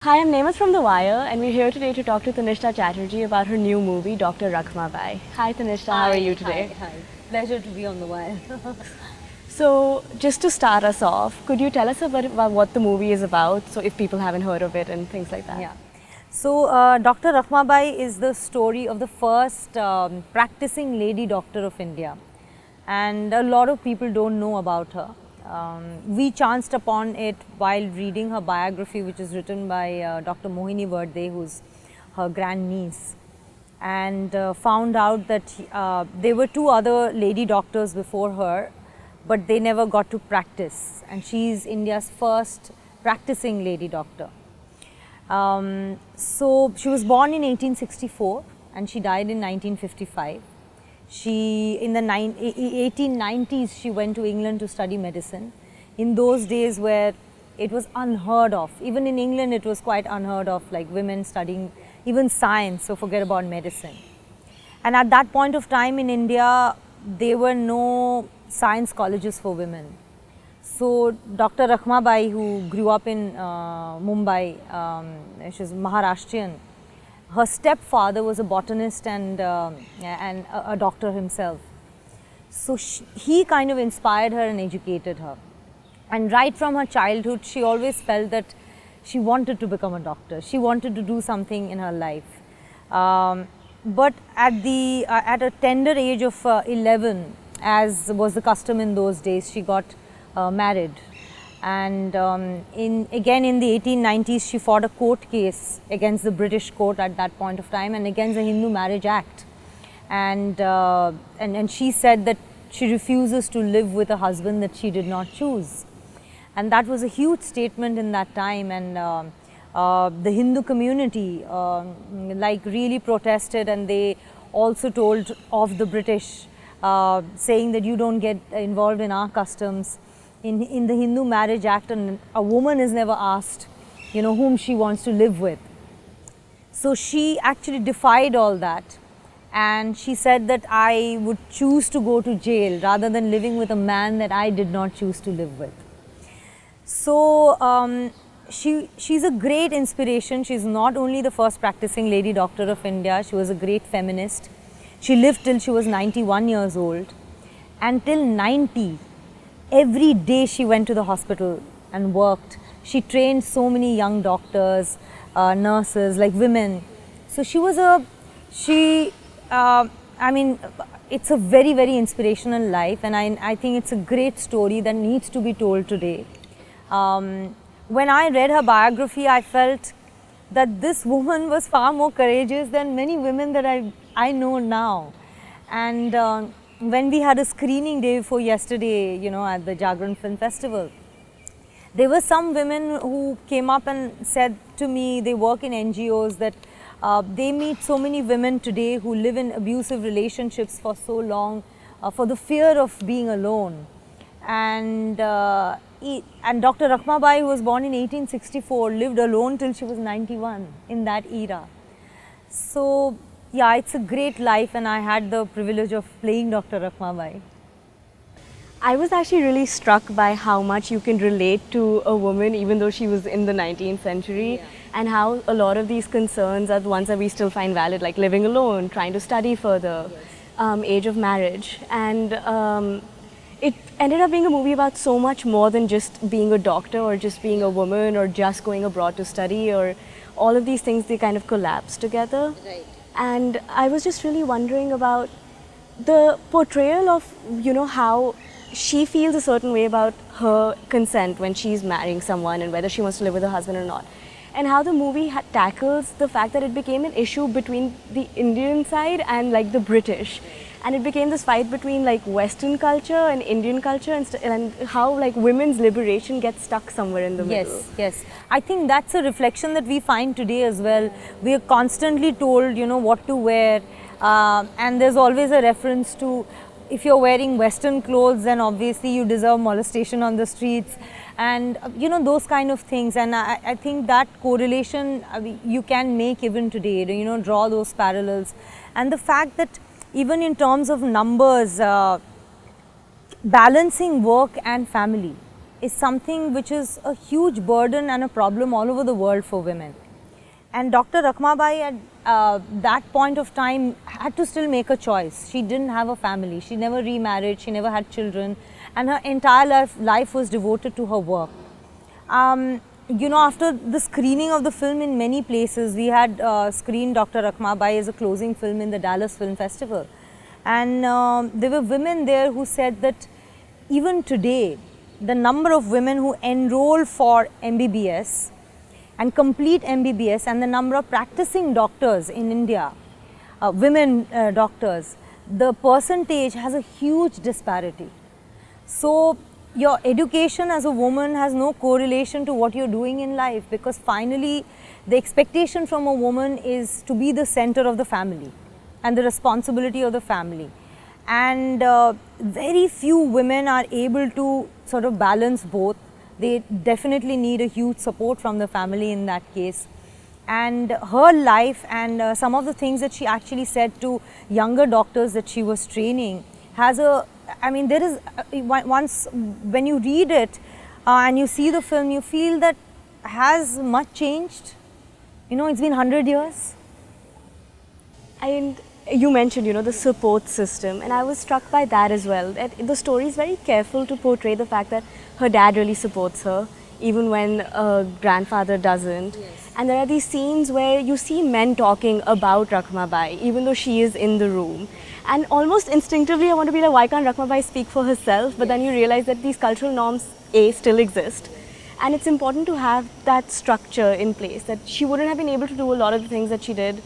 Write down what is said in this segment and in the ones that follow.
Hi, I'm Nemat from The Wire, and we're here today to talk to Tanishta Chatterjee about her new movie, Dr. Rakhmabai. Hi, Tanishta, how are you today? Hi. Pleasure to be on the wire. So, just to start us off, could you tell us a bit about what the movie is about, so if people haven't heard of it and things like that? Yeah. So, Dr. Rakhmabai is the story of the first practicing lady doctor of India, and a lot of people don't know about her. We chanced upon it while reading her biography, which is written by Dr. Mohini Vardhe, who's her grandniece, and found out that there were two other lady doctors before her, but they never got to practice, and she's India's first practicing lady doctor. So she was born in 1864 and she died in 1955. She, in the 1890s, she went to England to study medicine. In those days where it was unheard of, even in England it was quite unheard of, like women studying even science, so forget about medicine. And at that point of time in India, there were no science colleges for women. So Dr. Rakhmabai, who grew up in Mumbai, she's Maharashtrian. Her stepfather was a botanist and a doctor himself. So he kind of inspired her and educated her. And right from her childhood, she always felt that she wanted to become a doctor. She wanted to do something in her life. But at a tender age of 11, as was the custom in those days, she got married. And again in the 1890s, she fought a court case against the British court at that point of time and against the Hindu Marriage Act. And she said that she refuses to live with a husband that she did not choose. And that was a huge statement in that time, and the Hindu community like really protested, and they also told of the British, saying that you don't get involved in our customs. In the Hindu Marriage Act, and a woman is never asked, whom she wants to live with. So she actually defied all that, and she said that I would choose to go to jail rather than living with a man that I did not choose to live with. So she's a great inspiration. She's not only the first practicing lady doctor of India, she was a great feminist. She lived till she was 91 years old, and till 90, every day she went to the hospital and worked. She trained so many young doctors, nurses, like women. So I mean, it's a very, very inspirational life, and I think it's a great story that needs to be told today. When I read her biography, I felt that this woman was far more courageous than many women that I know now. And when we had a screening day before yesterday, at the Jagran Film Festival, there were some women who came up and said to me, they work in NGOs, that they meet so many women today who live in abusive relationships for so long, for the fear of being alone. And Dr. Rakhmabai, who was born in 1864, lived alone till she was 91 in that era. So yeah, it's a great life, and I had the privilege of playing Dr. Rakhmabai. I was actually really struck by how much you can relate to a woman, even though she was in the 19th century, and how a lot of these concerns are the ones that we still find valid, like living alone, trying to study further, age of marriage. And it ended up being a movie about so much more than just being a doctor or just being a woman or just going abroad to study, or all of these things, they kind of collapse together. Right. And I was just really wondering about the portrayal of, how she feels a certain way about her consent when she's marrying someone and whether she wants to live with her husband or not. And how the movie tackles the fact that it became an issue between the Indian side and like the British. And it became this fight between like Western culture and Indian culture, and how like women's liberation gets stuck somewhere in the middle. Yes. I think that's a reflection that we find today as well. We are constantly told, what to wear, and there's always a reference to, if you're wearing Western clothes, then obviously you deserve molestation on the streets, and those kind of things. And I think that correlation you can make even today, draw those parallels. And the fact that even in terms of numbers, balancing work and family, is something which is a huge burden and a problem all over the world for women. And Dr. Rakhmabai at that point of time had to still make a choice. She didn't have a family, she never remarried, she never had children, and her entire life was devoted to her work. You know, after the screening of the film in many places, we had screened Dr. Rakhmabai as a closing film in the Dallas Film Festival. And there were women there who said that even today, the number of women who enroll for MBBS and complete MBBS and the number of practicing doctors in India, women doctors, the percentage has a huge disparity. So your education as a woman has no correlation to what you're doing in life, because finally the expectation from a woman is to be the center of the family and the responsibility of the family. And very few women are able to sort of balance both. They definitely need a huge support from the family in that case. And her life and some of the things that she actually said to younger doctors that she was training has a, I mean, there is, once when you read it and you see the film, you feel that has much changed. You know, it's been 100 years. And you mentioned, you know, the support system, and I was struck by that as well. That the story is very careful to portray the fact that her dad really supports her, even when grandfather doesn't. Yes. And there are these scenes where you see men talking about Rakhmabai, even though she is in the room. And almost instinctively, I want to be like, why can't Rakhmabai speak for herself? But then you realize that these cultural norms, A, still exist. And it's important to have that structure in place, that she wouldn't have been able to do a lot of the things that she did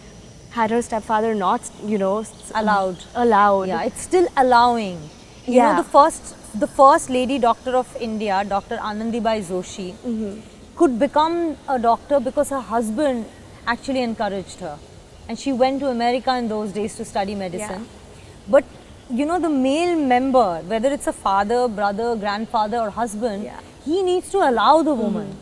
had her stepfather not, you know, Allowed. Yeah, it's still allowing. You Yeah. know, the first lady doctor of India, Dr. Anandibai Joshi, could become a doctor because her husband actually encouraged her. And she went to America in those days to study medicine. But, you know, the male member, whether it's a father, brother, grandfather or husband, he needs to allow the woman.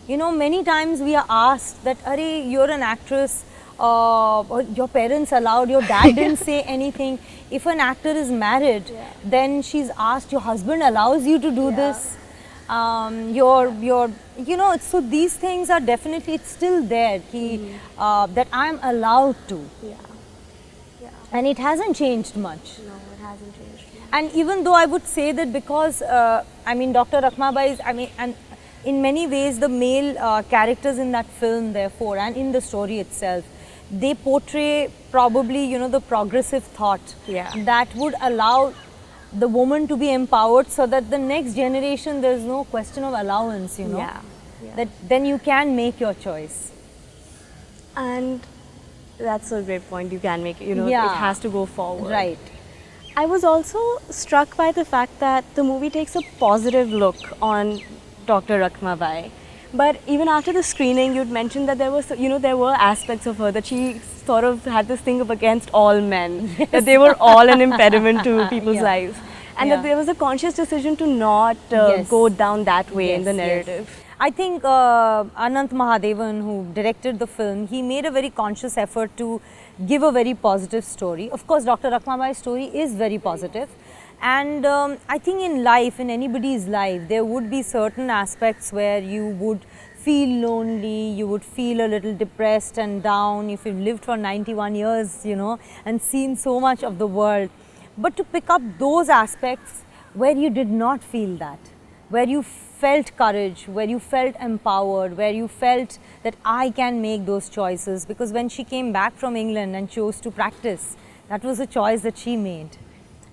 You know, many times we are asked that, Arey, you're an actress, your parents allowed, your dad didn't say anything. If an actor is married, then she's asked, your husband allows you to do this. You know, so these things are definitely, it's still there, that I'm allowed to. And it hasn't changed much. No, it hasn't changed. And even though I would say that because, I mean, Dr. Rakhmabai is, I mean, and in many ways the male characters in that film, therefore, and in the story itself, they portray probably, you know, the progressive thought that would allow the woman to be empowered, so that the next generation, there's no question of allowance, you know, that then you can make your choice. And that's a great point, you can make it, you know, it has to go forward. Right. I was also struck by the fact that the movie takes a positive look on Dr. Rakhmabai. But even after the screening, you'd mentioned that there was, you know, there were aspects of her that she sort of had this thing up against all men, that they were all an impediment to people's lives, and that there was a conscious decision to not go down that way in the narrative. I think Anant Mahadevan, who directed the film, he made a very conscious effort to give a very positive story. Of course, Dr. Rakhmabai's story is very positive. And I think in life, in anybody's life, there would be certain aspects where you would feel lonely, you would feel a little depressed and down if you've lived for 91 years, you know, and seen so much of the world. But to pick up those aspects where you did not feel that, where you felt courage, where you felt empowered, where you felt that I can make those choices. Because when she came back from England and chose to practice, that was a choice that she made.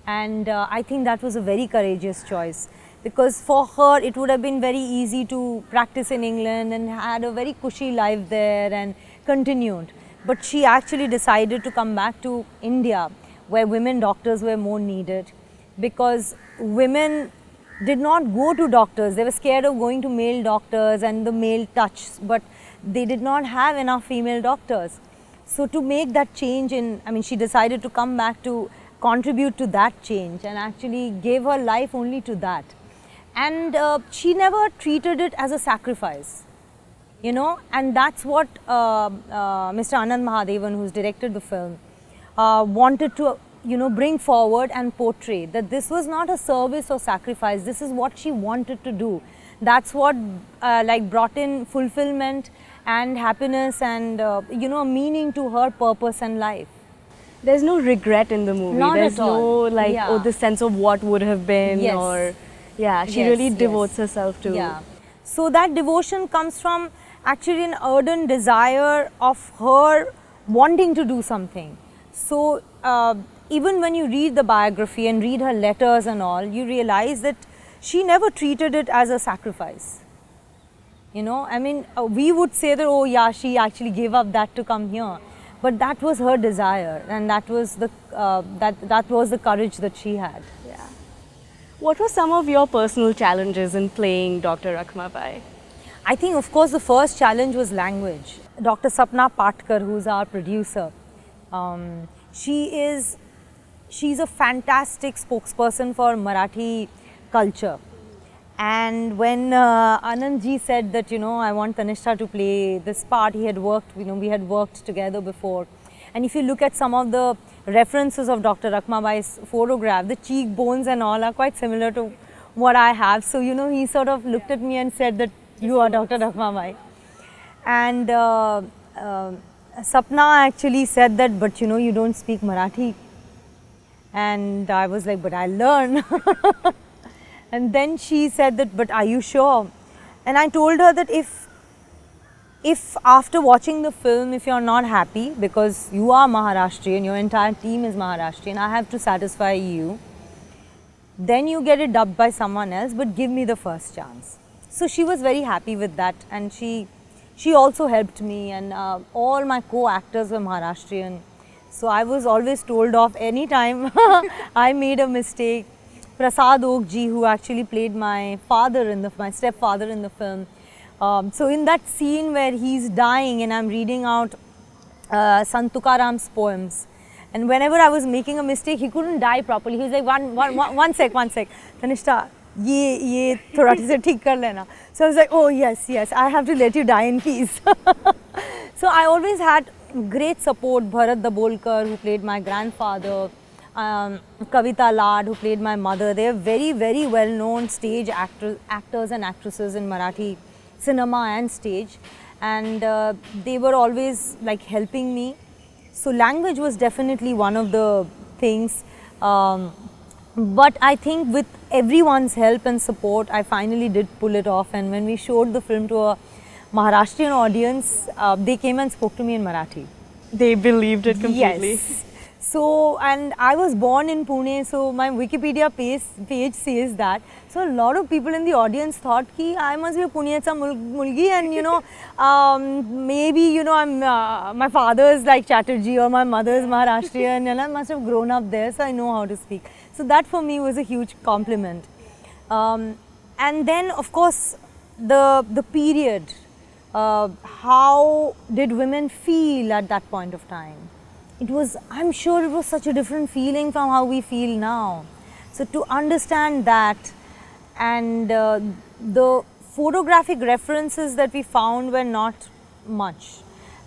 And I think that was a very courageous choice, because for her it would have been very easy to practice in England and had a very cushy life there and continued. But she actually decided to come back to India, where women doctors were more needed, because women did not go to doctors. They were scared of going to male doctors and the male touch, but they did not have enough female doctors. So to make that change she decided to come back to contribute to that change and actually gave her life only to that. And she never treated it as a sacrifice, you know, and that's what Mr. Anand Mahadevan, who's directed the film, wanted to, you know, bring forward and portray that this was not a service or sacrifice. This is what she wanted to do. That's what like brought in fulfillment and happiness and you know, meaning to her purpose and life. There's no regret in the movie. Not There's at all. no like, Yeah. oh, the sense of what would have been, Yes. or yeah, she Yes, really yes. devotes herself to. Yeah. So that devotion comes from actually an ardent desire of her wanting to do something. So even when you read the biography and read her letters and all, you realize that she never treated it as a sacrifice. You know, I mean, we would say that, oh yeah, she actually gave up that to come here. But that was her desire, and that was the that was the courage that she had. Yeah. What were some of your personal challenges in playing Dr. Rakhmabai? I think, of course, the first challenge was language. Dr. Sapna Patkar, who's our producer, she's a fantastic spokesperson for Marathi culture. And when Anandji said that, you know, I want Tanishta to play this part, he had worked, you know, we had worked together before. And if you look at some of the references of Dr. Rakhmabai's photograph, the cheekbones and all are quite similar to what I have. So, you know, he sort of looked at me and said that you are Dr. Rakhmabai. And Sapna actually said that, but you know, you don't speak Marathi. And I was like, but I'll learn. And then she said that, but are you sure? And I told her that if after watching the film, if you're not happy, because you are Maharashtrian, your entire team is Maharashtrian, I have to satisfy you, then you get it dubbed by someone else, but give me the first chance. So she was very happy with that, and she also helped me, and all my co-actors were Maharashtrian. So I was always told off anytime I made a mistake. Prasad Okji, who actually played my father my stepfather in the film. So in that scene where he's dying and I'm reading out Sant Tukaram's poems, and whenever I was making a mistake, he couldn't die properly. He was like, one sec, Tanishta, ye thoda se theek kar lena. So I was like, oh yes, I have to let you die in peace. So I always had great support. Bharat Dabolkar, who played my grandfather, Kavita Lad, who played my mother. They are very, very well-known stage actors and actresses in Marathi cinema and stage, and they were always like helping me. So language was definitely one of the things, but I think with everyone's help and support, I finally did pull it off. And when we showed the film to a Maharashtrian audience, they came and spoke to me in Marathi. They believed it completely. Yes. So, and I was born in Pune, so my Wikipedia page says that. So a lot of people in the audience thought ki I must be a Punecha mulgi, and you know, maybe, you know, my father is like Chatterjee or my mother is Maharashtrian, and I must have grown up there, so I know how to speak. So that for me was a huge compliment. And then, of course, the period, how did women feel at that point of time? It was, I'm sure it was such a different feeling from how we feel now. So to understand that, and the photographic references that we found were not much,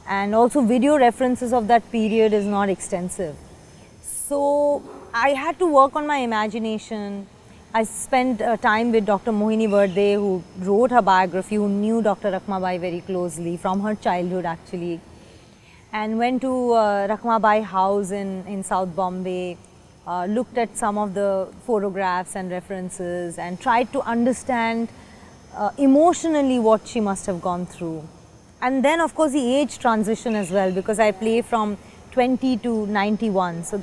and also video references of that period is not extensive. So I had to work on my imagination. I spent time with Dr. Mohini Verde, who wrote her biography, who knew Dr. Rakhmabai very closely from her childhood actually, and went to Rakhmabai house in South Bombay, looked at some of the photographs and references, and tried to understand emotionally what she must have gone through. And then of course the age transition as well, because I play from 20 to 91. So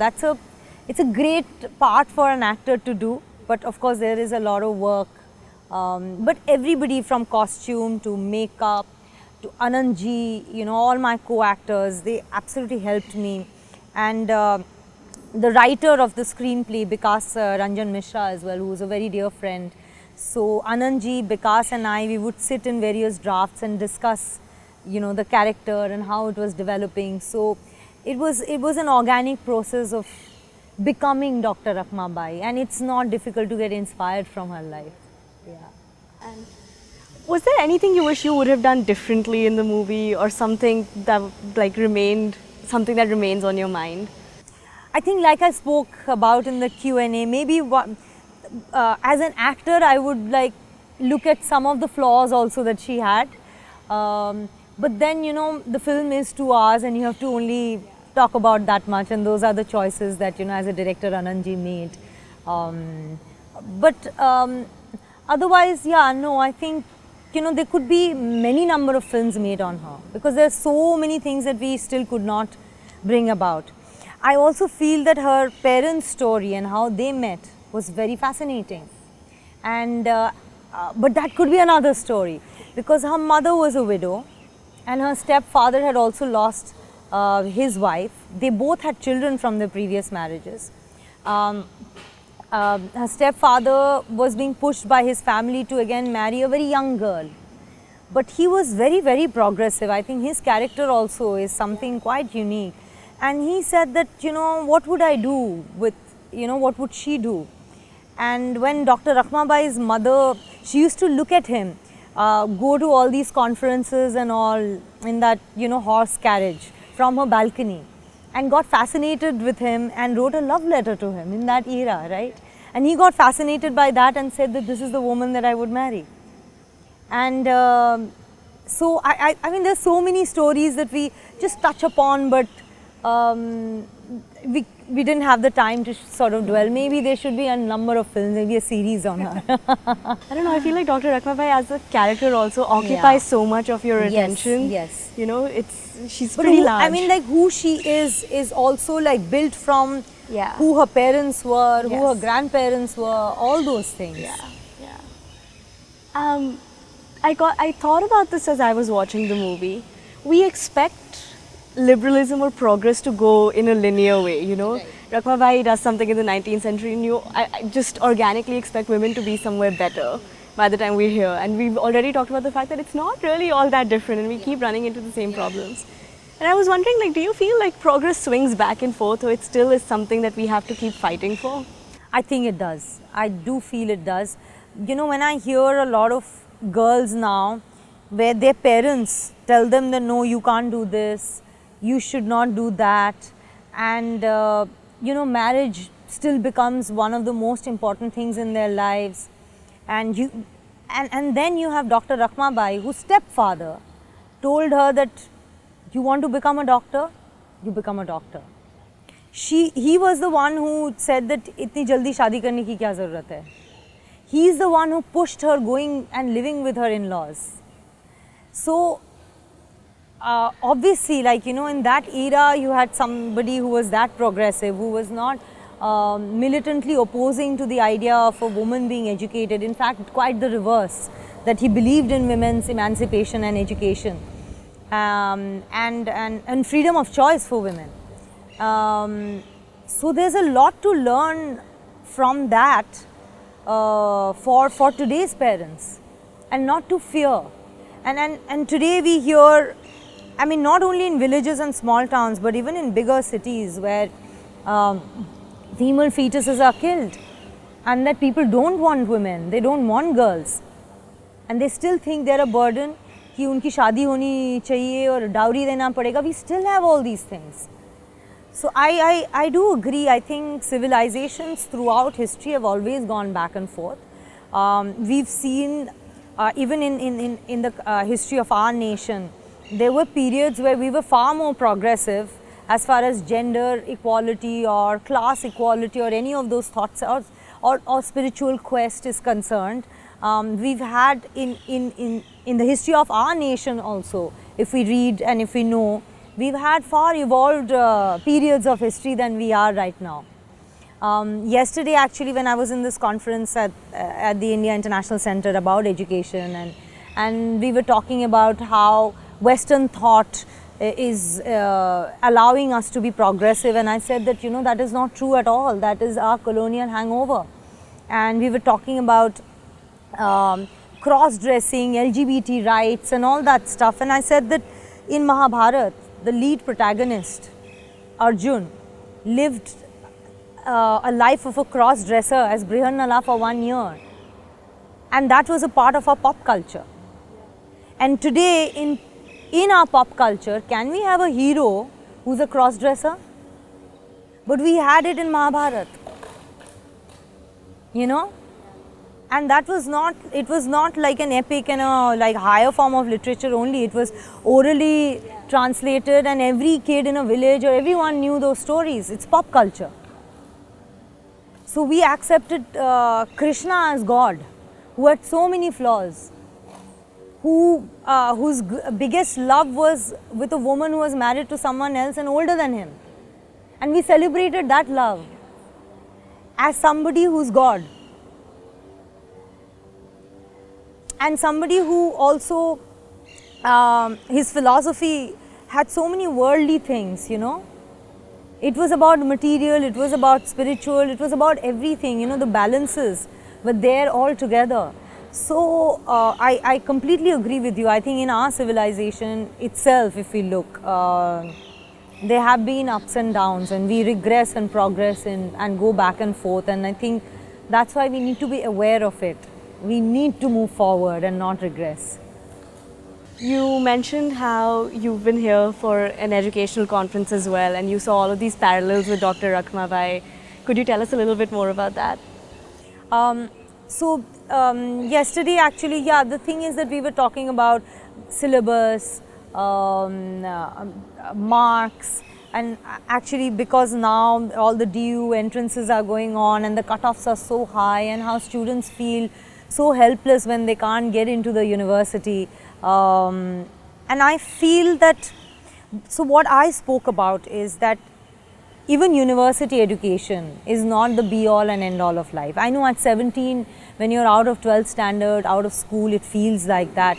it's a great part for an actor to do, but of course there is a lot of work. But everybody from costume to makeup, to Anandji, you know, all my co-actors, they absolutely helped me. And the writer of the screenplay, Bikas Ranjan Mishra as well, who is a very dear friend. So Anandji, Bikas and I, we would sit in various drafts and discuss, you know, the character and how it was developing. So it was an organic process of becoming Dr. Rakhmabai, and it's not difficult to get inspired from her life. Yeah. And was there anything you wish you would have done differently in the movie, or something that like something that remains on your mind? I think, like I spoke about in the Q&A, maybe as an actor I would like look at some of the flaws also that she had. But then, you know, the film is 2 hours and you have to only talk about that much, and those are the choices that, you know, as a director Anandji made. But otherwise, yeah, no, I think, you know, there could be many number of films made on her, because there are so many things that we still could not bring about. I also feel that her parents' story and how they met was very fascinating. And but that could be another story, because her mother was a widow and her stepfather had also lost his wife. They both had children from their previous marriages. Her stepfather was being pushed by his family to again marry a very young girl. But he was very, very progressive. I think his character also is something quite unique. And he said that, you know, what would I do with, you know, what would she do? And when Dr. Rakhmabai's mother, she used to look at him, go to all these conferences and all in that, you know, horse carriage from her balcony, and got fascinated with him and wrote a love letter to him in that era, right? And he got fascinated by that and said that this is the woman that I would marry. And so, I mean, there's so many stories that we just touch upon, but we didn't have the time to sort of dwell. Maybe there should be a number of films, maybe a series on her. I don't know, I feel like Dr. Rakhmabai as a character also occupies so much of your attention. Yes. You know, she's pretty large. I mean, like, who she is also like built from Yeah. who her parents were, who her Yes. grandparents were, all those things. Yeah. I thought about this as I was watching the movie. We expect liberalism or progress to go in a linear way, you know. Rakhmabai does something in the 19th century and I just organically expect women to be somewhere better by the time we're here. And we've already talked about the fact that it's not really all that different and we keep running into the same problems. And I was wondering, like, do you feel like progress swings back and forth, or it still is something that we have to keep fighting for? I think it does. I do feel it does. You know, when I hear a lot of girls now where their parents tell them that no, you can't do this, you should not do that, and you know, marriage still becomes one of the most important things in their lives, and then you have Dr. Rakhmabai, whose stepfather told her that you want to become a doctor, you become a doctor. He was the one who said that itni jaldi shaadi karne ki kya zarurat hai. He is the one who pushed her going and living with her in-laws. So obviously, like, you know, in that era you had somebody who was that progressive, who was not militantly opposing to the idea of a woman being educated. In fact, quite the reverse, that he believed in women's emancipation and education, and freedom of choice for women. So there's a lot to learn from that for today's parents, and not to fear. And today we hear, I mean, not only in villages and small towns, but even in bigger cities where female fetuses are killed, and that people don't want women, they don't want girls, and they still think they're a burden, कि उनकी शादी होनी चाहिए और dowry देना पड़ेगा. We still have all these things. So I do agree. I think civilizations throughout history have always gone back and forth. We've seen even in the history of our nation, there were periods where we were far more progressive as far as gender equality or class equality or any of those thoughts or spiritual quest is concerned. We've had in the history of our nation also, if we read and if we know, we've had far evolved periods of history than we are right now. Yesterday, actually, when I was in this conference at the India International Center about education, and we were talking about how Western thought is allowing us to be progressive, and I said that, you know, that is not true at all. That is our colonial hangover. And we were talking about cross-dressing, LGBT rights and all that stuff, and I said that in Mahabharata, the lead protagonist, Arjun, lived a life of a cross-dresser as Brihanala for 1 year, and that was a part of our pop culture. And today in our pop culture, can we have a hero who's a cross-dresser? But we had it in Mahabharata, you know. And that was not, it was not like an epic and a like higher form of literature only. It was orally translated, and every kid in a village or everyone knew those stories. It's pop culture. So we accepted Krishna as God, who had so many flaws, whose biggest love was with a woman who was married to someone else and older than him. And we celebrated that love as somebody who's God. And somebody who also, his philosophy had so many worldly things, you know. It was about material, it was about spiritual, it was about everything, you know, the balances were there all together. So, I completely agree with you. I think in our civilization itself, if we look, there have been ups and downs, and we regress and progress and go back and forth, and I think that's why we need to be aware of it. We need to move forward and not regress. You mentioned how you've been here for an educational conference as well, and you saw all of these parallels with Dr. Rakhmabai. Could you tell us a little bit more about that? Yesterday actually, yeah, the thing is that we were talking about syllabus, marks, and actually because now all the DU entrances are going on and the cutoffs are so high, and how students feel so helpless when they can't get into the university. And I feel that, so what I spoke about is that even university education is not the be all and end all of life. I know at 17, when you're out of 12th standard, out of school, it feels like that.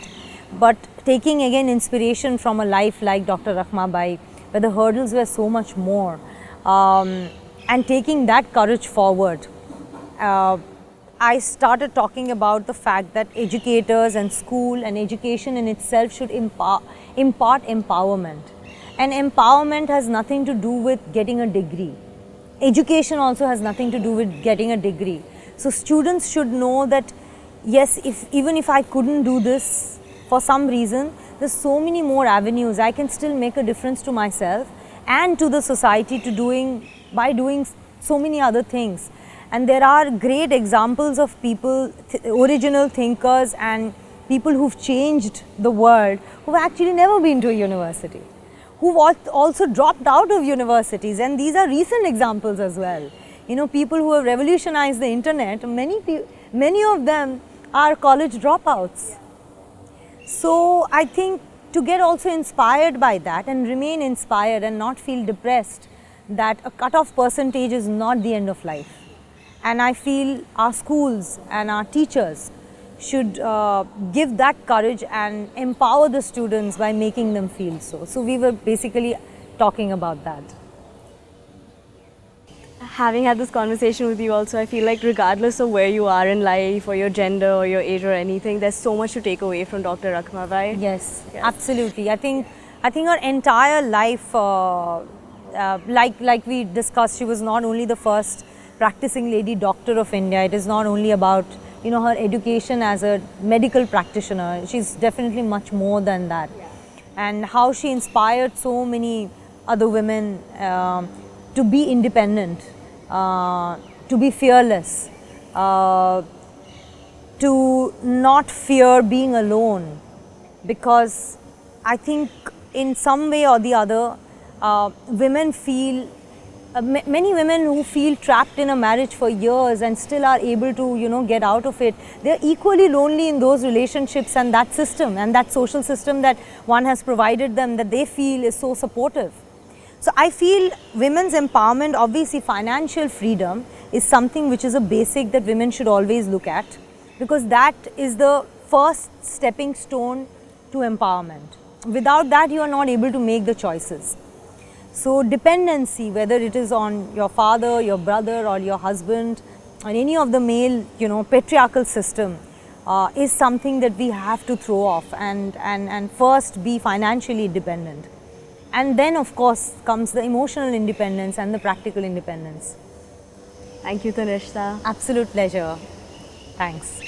But taking again inspiration from a life like Dr. Rakhmabai, where the hurdles were so much more, and taking that courage forward, I started talking about the fact that educators and school and education in itself should impart empowerment. And empowerment has nothing to do with getting a degree. Education also has nothing to do with getting a degree. So students should know that yes, even if I couldn't do this for some reason, there's so many more avenues. I can still make a difference to myself and to the society by doing so many other things. And there are great examples of people, original thinkers and people who've changed the world, who've actually never been to a university, who've also dropped out of universities, and these are recent examples as well. You know, people who have revolutionized the internet, many of them are college dropouts. So I think to get also inspired by that and remain inspired and not feel depressed, that a cutoff percentage is not the end of life. And I feel our schools and our teachers should give that courage and empower the students by making them feel so. So we were basically talking about that. Having had this conversation with you also, I feel like regardless of where you are in life or your gender or your age or anything, there's so much to take away from Dr. Rakhmabai. Yes, absolutely. I think her entire life, like we discussed, she was not only the first practicing lady doctor of India. It is not only about, you know, her education as a medical practitioner. She's definitely much more than that. And how she inspired so many other women to be independent, to be fearless, to not fear being alone, because I think in some way or the other, women feel, many women who feel trapped in a marriage for years and still are able to, you know, get out of it, they're equally lonely in those relationships and that system and that social system that one has provided them, that they feel is so supportive. So I feel women's empowerment, obviously financial freedom is something which is a basic that women should always look at, because that is the first stepping stone to empowerment. Without that, you are not able to make the choices. So dependency, whether it is on your father, your brother or your husband, or any of the male, you know, patriarchal system, is something that we have to throw off and first be financially independent. And then of course comes the emotional independence and the practical independence. Thank you, Tanishta. Absolute pleasure. Thanks.